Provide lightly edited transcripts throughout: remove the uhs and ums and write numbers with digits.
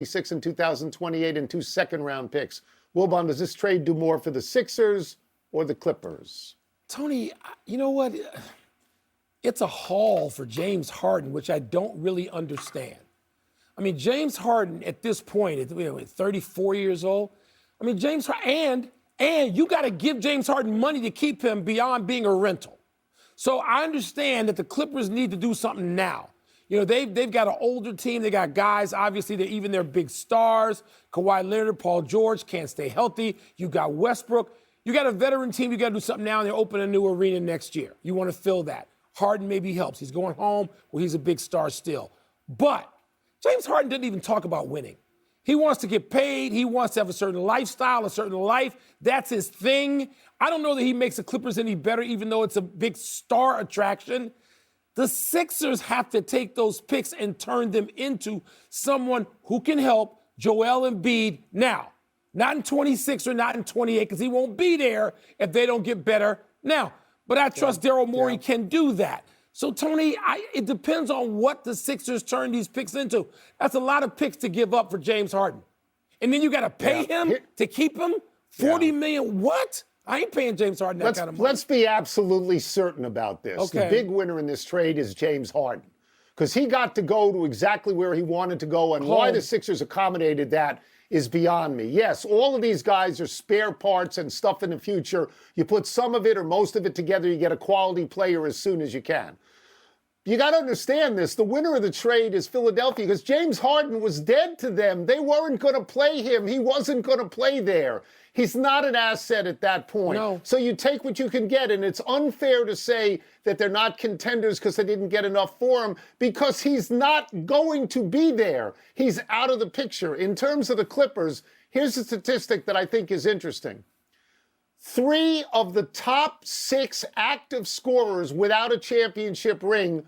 and 2028 and 2 second-round picks. Wilbon, does this trade do more for the Sixers or the Clippers? Tony, you know what? It's a haul for James Harden, which I don't really understand. I mean, James Harden at this point, at 34 years old, I mean, James Harden, and you got to give James Harden money to keep him beyond being a rental. So I understand that the Clippers need to do something now. You know, they've got an older team. They got guys, obviously, even their big stars. Kawhi Leonard, Paul George can't stay healthy. You got Westbrook. You got a veteran team. You got to do something now, and they're opening a new arena next year. You want to fill that. Harden maybe helps. He's going home where he's a big star still. But James Harden didn't even talk about winning. He wants to get paid. He wants to have a certain lifestyle, a certain life. That's his thing. I don't know that he makes the Clippers any better, even though it's a big star attraction. The Sixers have to take those picks and turn them into someone who can help Joel Embiid now. Not in 26 or not in 28, because he won't be there if they don't get better now. But I trust Daryl Morey can do that. So, Tony, it depends on what the Sixers turn these picks into. That's a lot of picks to give up for James Harden. And then you got to pay him to keep him? $40 million? What? I ain't paying James Harden that kind of money. Let's be absolutely certain about this. Okay. The big winner in this trade is James Harden, because he got to go to exactly where he wanted to go, and why the Sixers accommodated that is beyond me. Yes, all of these guys are spare parts and stuff in the future. You put some of it or most of it together, you get a quality player as soon as you can. You got to understand this. The winner of the trade is Philadelphia, because James Harden was dead to them. They weren't going to play him. He wasn't going to play there. He's not an asset at that point. No. So you take what you can get, and it's unfair to say that they're not contenders because they didn't get enough for him, because he's not going to be there. He's out of the picture. In terms of the Clippers, here's a statistic that I think is interesting. 3 of the top 6 active scorers without a championship ring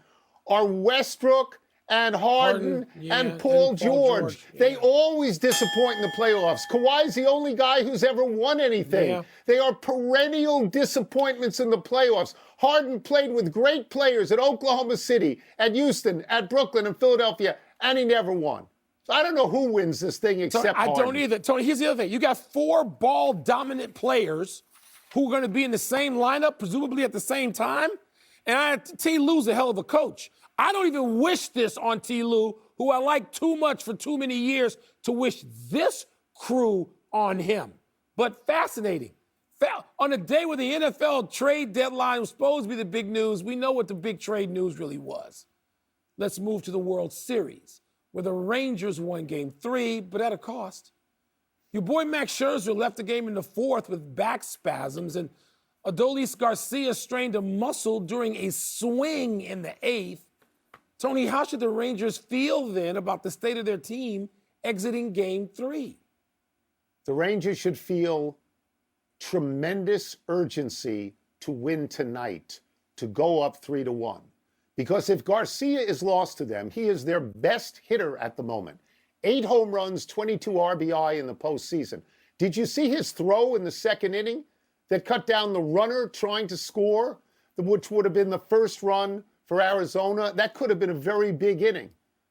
are Westbrook and Harden and Paul George. They always disappoint in the playoffs. Kawhi's the only guy who's ever won anything. Yeah. They are perennial disappointments in the playoffs. Harden played with great players at Oklahoma City, at Houston, at Brooklyn, and Philadelphia, and he never won. So I don't know who wins this thing except Harden. I don't either. Tony, here's the other thing. You got 4 ball-dominant players who are going to be in the same lineup, presumably at the same time. And T. Lue's a hell of a coach. I don't even wish this on T. Lue, who I like too much for too many years, to wish this crew on him. But fascinating. On a day where the NFL trade deadline was supposed to be the big news, we know what the big trade news really was. Let's move to the World Series, where the Rangers won Game 3, but at a cost. Your boy Max Scherzer left the game in the 4th with back spasms, and Adolis Garcia strained a muscle during a swing in the 8th. Tony, how should the Rangers feel then about the state of their team exiting Game 3? The Rangers should feel tremendous urgency to win tonight, to go up 3-1. Because if Garcia is lost to them, he is their best hitter at the moment. 8 home runs, 22 RBI in the postseason. Did you see his throw in the 2nd inning that cut down the runner trying to score, which would have been the first run for Arizona? That could have been a very big inning.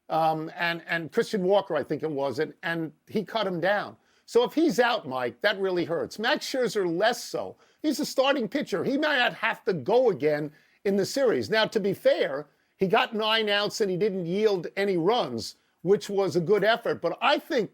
And Christian Walker, I think it was, and he cut him down. So if he's out, Mike, that really hurts. Max Scherzer, less so. He's a starting pitcher. He might not have to go again in the series. Now, to be fair, he got 9 outs and he didn't yield any runs, which was a good effort. But I think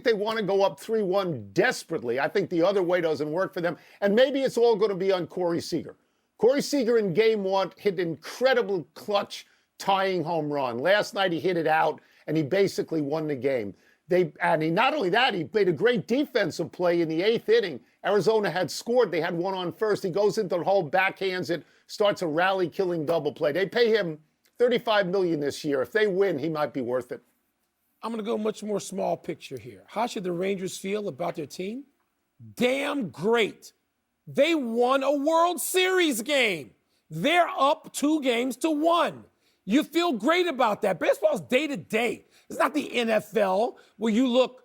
they want to go up 3-1 desperately. I think the other way doesn't work for them. And maybe it's all going to be on Corey Seager. Corey Seager in Game 1 hit an incredible clutch tying home run. Last night he hit it out, and he basically won the game. Not only that, he played a great defensive play in the 8th inning. Arizona had scored. They had one on first. He goes into the hole, backhands it, starts a rally-killing double play. They pay him $35 million this year. If they win, he might be worth it. I'm going to go much more small picture here. How should the Rangers feel about their team? Damn great. They won a World Series game. They're up 2-1. You feel great about that. Baseball's day to day. It's not the NFL where you look,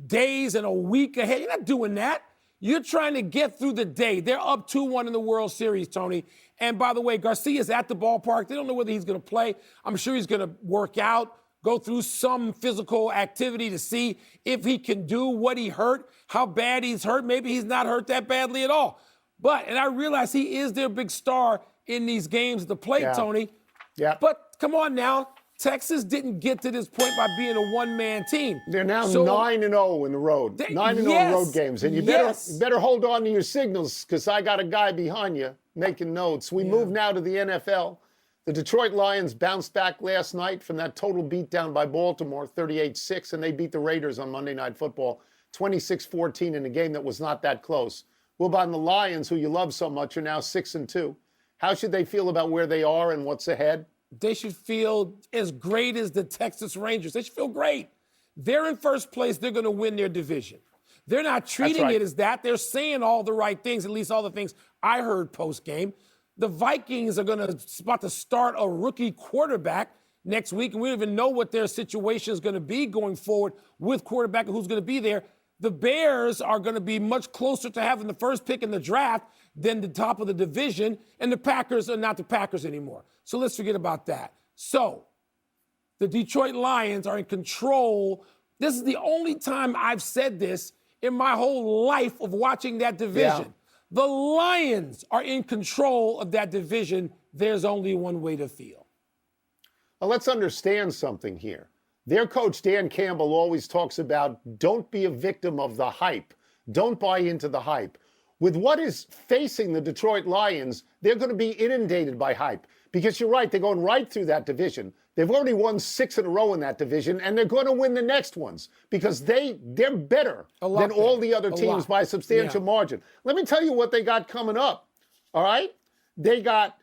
days and a week ahead. You're not doing that. You're trying to get through the day. They're up 2-1 in the World Series, Tony. And by the way, Garcia's at the ballpark. They don't know whether he's going to play. I'm sure he's going to work out. go through some physical activity to see if he can do what he hurt, how bad he's hurt. Maybe he's not hurt that badly at all. But, and I realize he is their big star in these games to play, Tony. Yeah. But come on now. Texas didn't get to this point by being a one-man team. They're now 9-0 in the road. 9-0 in road games. And you better hold on to your signals, because I got a guy behind you making notes. We move now to the NFL. The Detroit Lions bounced back last night from that total beatdown by Baltimore, 38-6, and they beat the Raiders on Monday Night Football, 26-14 in a game that was not that close. Well, about the Lions, who you love so much, are now 6-2. How should they feel about where they are and what's ahead? They should feel as great as the Texas Rangers. They should feel great. They're in first place. They're going to win their division. They're not treating it as that. They're saying all the right things, at least all the things I heard post-game. The Vikings are about to start a rookie quarterback next week, and we don't even know what their situation is going to be going forward with quarterback and who's going to be there. The Bears are going to be much closer to having the first pick in the draft than the top of the division, and the Packers are not the Packers anymore. So let's forget about that. So the Detroit Lions are in control. This is the only time I've said this in my whole life of watching that division. Yeah. The Lions are in control of that division. There's only one way to feel. Well, let's understand something here. Their coach, Dan Campbell, always talks about don't be a victim of the hype. Don't buy into the hype. With what is facing the Detroit Lions, they're going to be inundated by hype. Because you're right, they're going right through that division. They've already won 6 in a row in that division, and they're going to win the next ones because they're better than all the other teams by a substantial margin. Let me tell you what they got coming up, all right? They got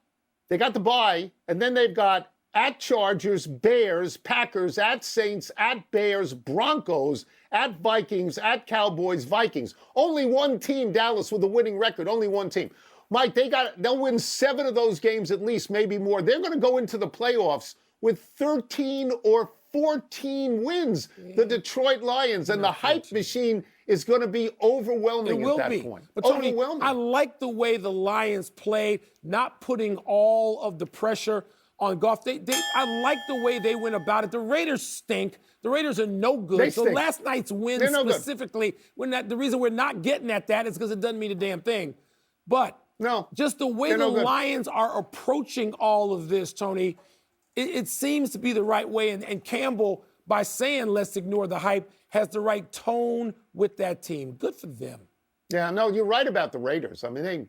the bye, and then they've got at Chargers, Bears, Packers, at Saints, at Bears, Broncos, at Vikings, at Cowboys, Vikings. Only one team, Dallas, with a winning record, only one team. Mike, they'll win 7 of those games at least, maybe more. They're going to go into the playoffs with 13 or 14 wins, the Detroit Lions. And the hype machine is going to be overwhelming at that point. But Tony, I like the way the Lions played, not putting all of the pressure on Goff. I like the way they went about it. The Raiders stink. The Raiders are no good. So last night's win specifically, the reason we're not getting at that is because it doesn't mean a damn thing. But just the way the Lions are approaching all of this, Tony, it seems to be the right way. And Campbell, by saying let's ignore the hype, has the right tone with that team. Good for them. Yeah, no, you're right about the Raiders. I mean,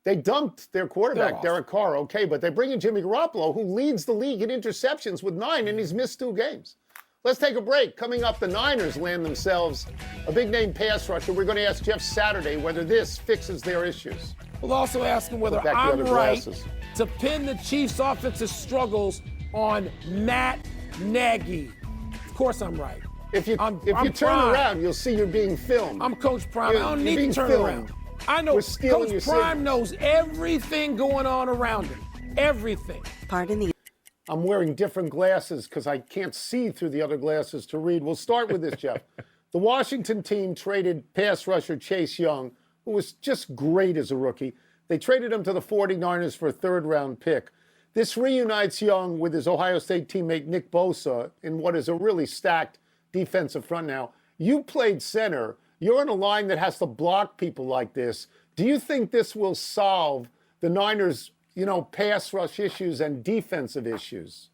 they dumped their quarterback, Derek Carr, okay, but they bring in Jimmy Garoppolo, who leads the league in interceptions with 9, and he's missed 2 games. Let's take a break. Coming up, the Niners land themselves a big-name pass rusher. We're going to ask Jeff Saturday whether this fixes their issues. We'll also ask him whether I'm right to pin the Chiefs' offensive struggles on Matt Nagy. Of course I'm right. If you turn around, you'll see you're being filmed. I'm Coach Prime. I don't need to turn around. I know Coach Prime knows everything going on around him. Everything. I'm wearing different glasses because I can't see through the other glasses to read. We'll start with this, Jeff. The Washington team traded pass rusher Chase Young, who was just great as a rookie. They traded him to the 49ers for a 3rd-round pick. This reunites Young with his Ohio State teammate Nick Bosa in what is a really stacked defensive front now. You played center. You're on a line that has to block people like this. Do you think this will solve the Niners' pass rush issues and defensive issues?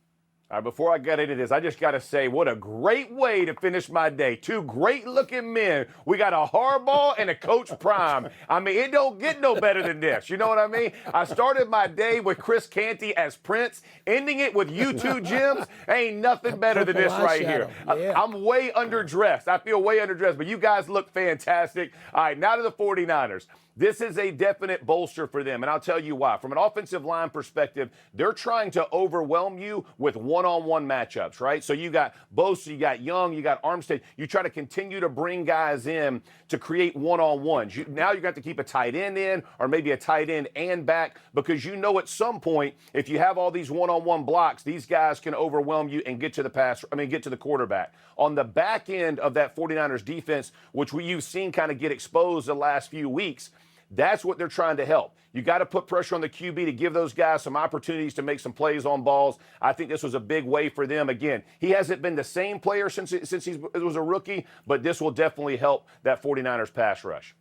All right, before I get into this, I just got to say, what a great way to finish my day. 2 great-looking men. We got a Harbaugh and a Coach Prime. I mean, it don't get no better than this. You know what I mean? I started my day with Chris Canty as Prince, ending it with you 2 Jims. Ain't nothing better than this right here. Yeah. I'm way underdressed. I feel way underdressed, but you guys look fantastic. All right, now to the 49ers. This is a definite bolster for them, and I'll tell you why. From an offensive line perspective, they're trying to overwhelm you with one-on-one matchups, right? So you got Bosa, you got Young, you got Armstead. You try to continue to bring guys in to create one-on-ones. Now you're going to have to keep a tight end in or maybe a tight end and back because you know at some point, if you have all these one-on-one blocks, these guys can overwhelm you and get to the quarterback. On the back end of that 49ers defense, which you've seen kind of get exposed the last few weeks, That's what they're trying to help. You got to put pressure on the QB to give those guys some opportunities to make some plays on balls. I think this was a big way for them. Again, he hasn't been the same player since he was a rookie, but this will definitely help that 49ers pass rush.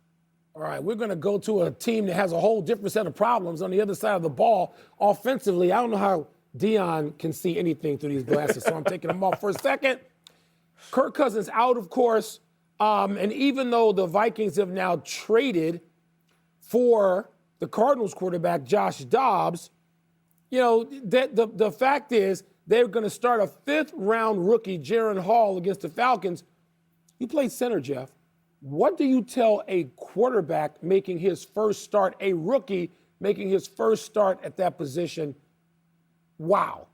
All right, we're going to go to a team that has a whole different set of problems on the other side of the ball offensively. I don't know how Dion can see anything through these glasses, so I'm taking them off for a second. Kirk Cousins out, of course, and even though the Vikings have now traded for the Cardinals quarterback, Josh Dobbs, you know, the fact is they're going to start a fifth-round rookie, Jaron Hall, against the Falcons. You played center, Jeff. What do you tell a quarterback making his first start, a rookie making his first start at that position? Wow.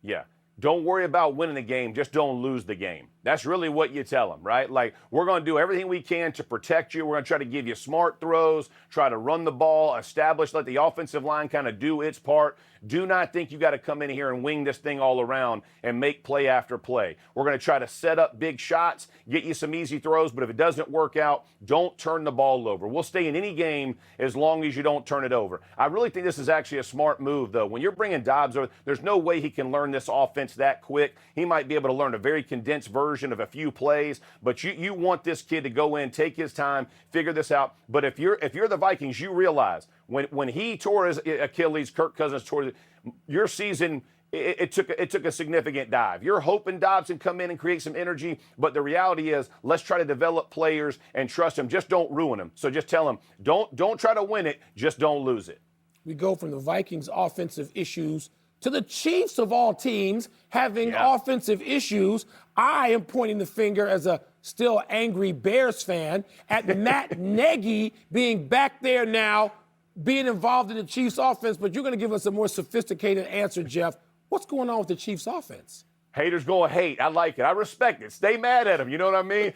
Yeah. Don't worry about winning the game. Just don't lose the game. That's really what you tell them, right? Like, we're going to do everything we can to protect you. We're going to try to give you smart throws, try to run the ball, let the offensive line kind of do its part. Do not think you got to come in here and wing this thing all around and make play after play. We're going to try to set up big shots, get you some easy throws, but if it doesn't work out, don't turn the ball over. We'll stay in any game as long as you don't turn it over. I really think this is actually a smart move, though. When you're bringing Dobbs over, there's no way he can learn this offense that quick. He might be able to learn a very condensed version of a few plays, but you want this kid to go in, take his time, figure this out. But if you're the Vikings, you realize when he tore his Achilles, Kirk Cousins tore your season. It took a significant dive. You're hoping Dobbs can come in and create some energy, but the reality is, let's try to develop players and trust them. Just don't ruin them. So just tell them, don't try to win it, just don't lose it. We go from the Vikings' offensive issues to the Chiefs of all teams having offensive issues. I am pointing the finger as a still angry Bears fan at Matt Nagy being back there now, being involved in the Chiefs offense, but you're going to give us a more sophisticated answer, Jeff. What's going on with the Chiefs offense? Haters gonna hate. I like it. I respect it. Stay mad at them. You know what I mean?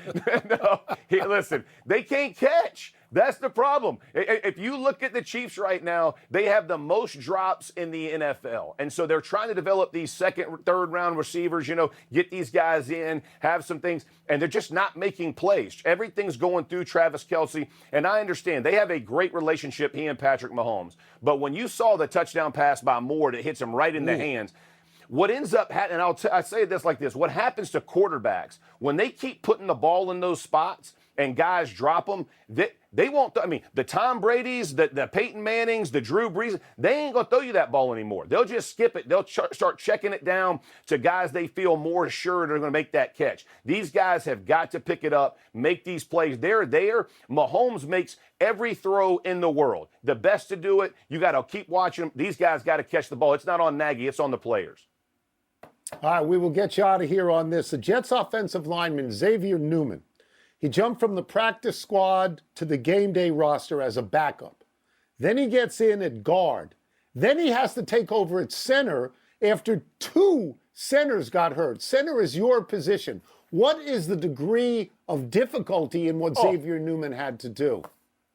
No, listen, they can't catch. That's the problem. If you look at the Chiefs right now, they have the most drops in the NFL. And so they're trying to develop these second, third round receivers, get these guys in, have some things, and they're just not making plays. Everything's going through Travis Kelce. And I understand they have a great relationship, he and Patrick Mahomes. But when you saw the touchdown pass by Moore that hits him right in the hands, what ends up happening, and I say this like this, what happens to quarterbacks, when they keep putting the ball in those spots and guys drop them, they won't, the Tom Brady's, the Peyton Manning's, the Drew Brees, they ain't going to throw you that ball anymore. They'll just skip it. They'll start checking it down to guys they feel more assured are going to make that catch. These guys have got to pick it up, make these plays. They're there. Mahomes makes every throw in the world. The best to do it. You got to keep watching them. These guys got to catch the ball. It's not on Nagy. It's on the players. All right, we will get you out of here on this. The Jets offensive lineman, Xavier Newman, he jumped from the practice squad to the game day roster as a backup. Then he gets in at guard. Then he has to take over at center after two centers got hurt. Center is your position. What is the degree of difficulty in what Xavier Newman had to do?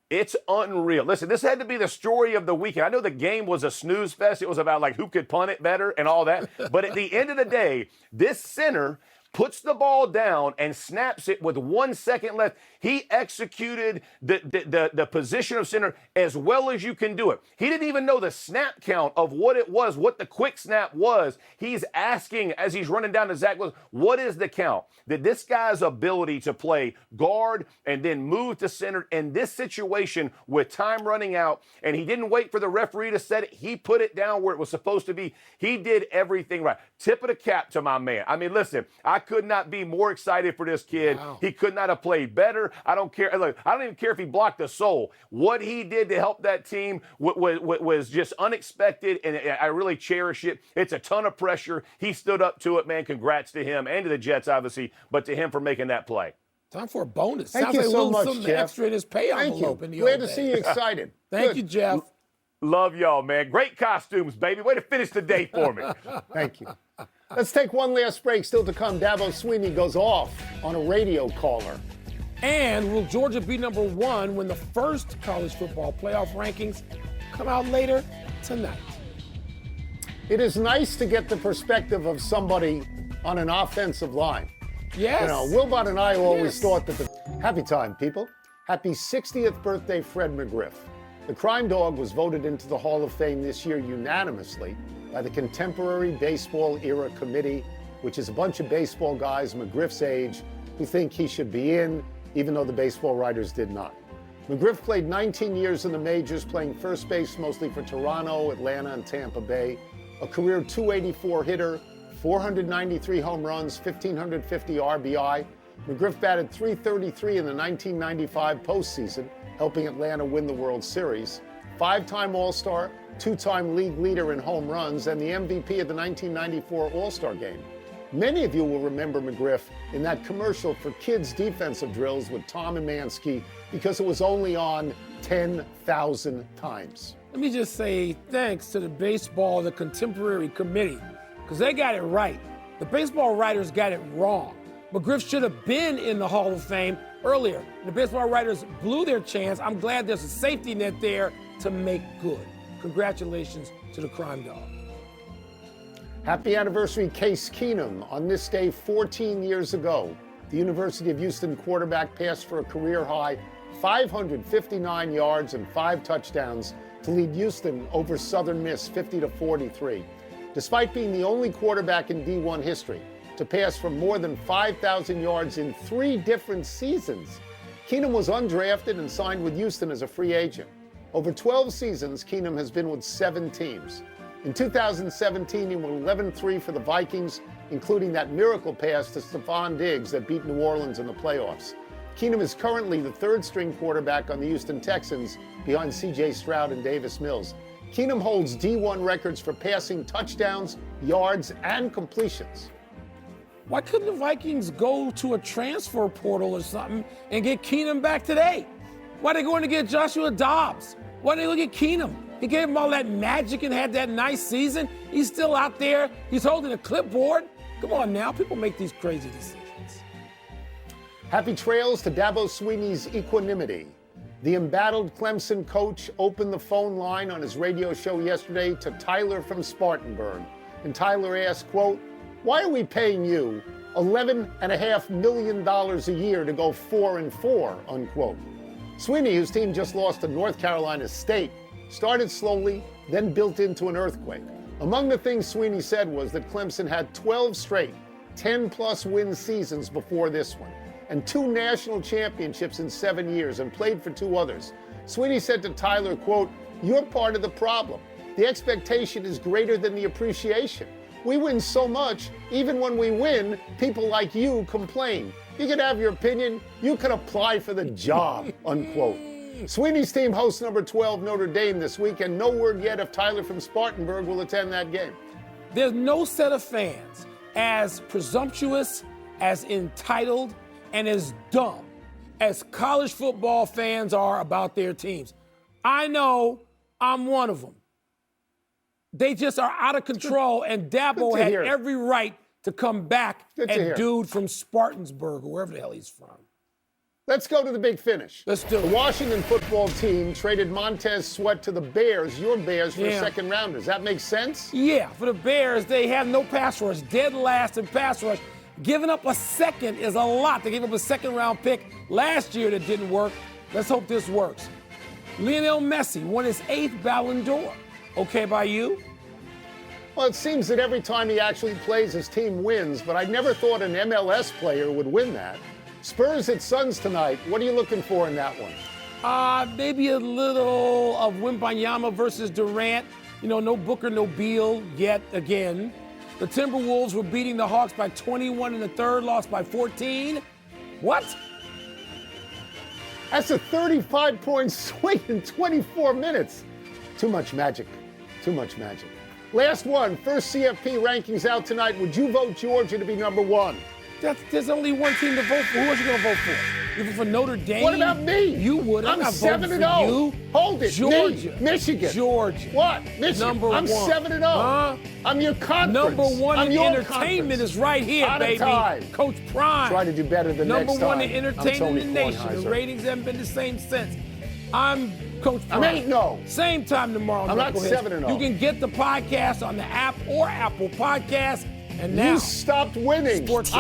It's unreal. Listen, this had to be the story of the weekend. I know the game was a snooze fest. It was about who could punt it better and all that. But at the end of the day, this center puts the ball down and snaps it with 1 second left. He executed the position of center as well as you can do it. He didn't even know the snap count of what it was, what the quick snap was. He's asking as he's running down to Zach Wilson, what is the count? That this guy's ability to play guard and then move to center in this situation with time running out, and he didn't wait for the referee to set it. He put it down where it was supposed to be. He did everything right. Tip of the cap to my man. Listen, I could not be more excited for this kid. Wow. He could not have played better. I don't care. Look, I don't even care if he blocked a soul. What he did to help that team was just unexpected, and I really cherish it. It's a ton of pressure. He stood up to it, man. Congrats to him and to the Jets, obviously, but to him for making that play. Time for a bonus. Thank you so much, something Jeff. Extra in his pay envelope. Thank you. Glad to see you excited. Thank you, Jeff. Love y'all, man. Great costumes, baby. Way to finish the day for me. Thank you. Let's take one last break. Still to come, Dabo Swinney goes off on a radio caller. And will Georgia be number one when the first college football playoff rankings come out later tonight? It is nice to get the perspective of somebody on an offensive line. Yes. Wilbot and I always thought that happy time, people. Happy 60th birthday, Fred McGriff. The Crime Dog was voted into the Hall of Fame this year unanimously by the Contemporary Baseball Era Committee, which is a bunch of baseball guys McGriff's age who think he should be in, even though the baseball writers did not. McGriff played 19 years in the majors, playing first base mostly for Toronto, Atlanta, and Tampa Bay. A career .284 hitter, 493 home runs, 1,550 RBI. McGriff batted .333 in the 1995 postseason, helping Atlanta win the World Series. Five-time All-Star, two-time league leader in home runs, and the MVP of the 1994 All-Star Game. Many of you will remember McGriff in that commercial for kids' defensive drills with Tom Emanski because it was only on 10,000 times. Let me just say thanks to the Contemporary Committee, because they got it right. The baseball writers got it wrong. McGriff should have been in the Hall of Fame earlier. The baseball writers blew their chance. I'm glad there's a safety net there to make good. Congratulations to the Crime Dog. Happy anniversary, Case Keenum. On this day 14 years ago, the University of Houston quarterback passed for a career-high 559 yards and 5 touchdowns to lead Houston over Southern Miss 50-43. Despite being the only quarterback in D1 history to pass for more than 5,000 yards in 3 different seasons, Keenum was undrafted and signed with Houston as a free agent. Over 12 seasons, Keenum has been with 7 teams. In 2017, he went 11-3 for the Vikings, including that miracle pass to Stephon Diggs that beat New Orleans in the playoffs. Keenum is currently the 3rd-string quarterback on the Houston Texans, behind C.J. Stroud and Davis Mills. Keenum holds D1 records for passing touchdowns, yards, and completions. Why couldn't the Vikings go to a transfer portal or something and get Keenum back today? Why are they going to get Joshua Dobbs? Why did they look at Keenum? He gave him all that magic and had that nice season. He's still out there. He's holding a clipboard. Come on now, people make these crazy decisions. Happy trails to Dabo Swinney's equanimity. The embattled Clemson coach opened the phone line on his radio show yesterday to Tyler from Spartanburg. And Tyler asked, quote, "Why are we paying you $11.5 million a year to go 4-4, unquote. Swinney, whose team just lost to North Carolina State, started slowly, then built into an earthquake. Among the things Swinney said was that Clemson had 12 straight 10-plus win seasons before this one, and 2 national championships in 7 years, and played for 2 others. Swinney said to Tyler, quote, "You're part of the problem. The expectation is greater than the appreciation. We win so much, even when we win, people like you complain. You can have your opinion. You can apply for the job," unquote. Swinney's team hosts number 12 Notre Dame this week, and no word yet if Tyler from Spartanburg will attend that game. There's no set of fans as presumptuous, as entitled, and as dumb as college football fans are about their teams. I know I'm one of them. They just are out of control, and Dabo had every right to come back and dude from Spartanburg, or wherever the hell he's from. Let's go to the big finish. Let's do it. The Washington football team traded Montez Sweat to the Bears, your Bears, for second rounders. That makes sense? Yeah, for the Bears, they have no pass rush, dead last in pass rush. Giving up a second is a lot. They gave up a second-round pick last year that didn't work. Let's hope this works. Lionel Messi won his 8th Ballon d'Or. Okay by you? Well, it seems that every time he actually plays, his team wins, but I never thought an MLS player would win that. Spurs at Suns tonight. What are you looking for in that one? Maybe a little of Wembanyama versus Durant. You know, no Booker, no Beal yet again. The Timberwolves were beating the Hawks by 21 in the third, lost by 14. What? That's a 35-point swing in 24 minutes. Too much magic. Too much magic. Last one, first CFP rankings out tonight. Would you vote Georgia to be number 1? There's only one team to vote for. Who else are you going to vote for? You vote for Notre Dame? What about me? You would. I'm not voting for 7-0. you. Hold it. Georgia. Me. Michigan. Georgia. What? Michigan. Number I'm 1. 7-0. Huh? I'm your conference. Number 1 I'm in your entertainment conference. is right here, Out baby. of time. Coach Prime. Try to do better than Number next time. Number 1 in entertainment in the nation. Kornheiser. The ratings haven't been the same since. I'm Coach Prime. I'm 8-0. Same time tomorrow. I'm not Knuckleheads. 7-0. You can get the podcast on the app or Apple Podcast. And now, you stopped winning. Sports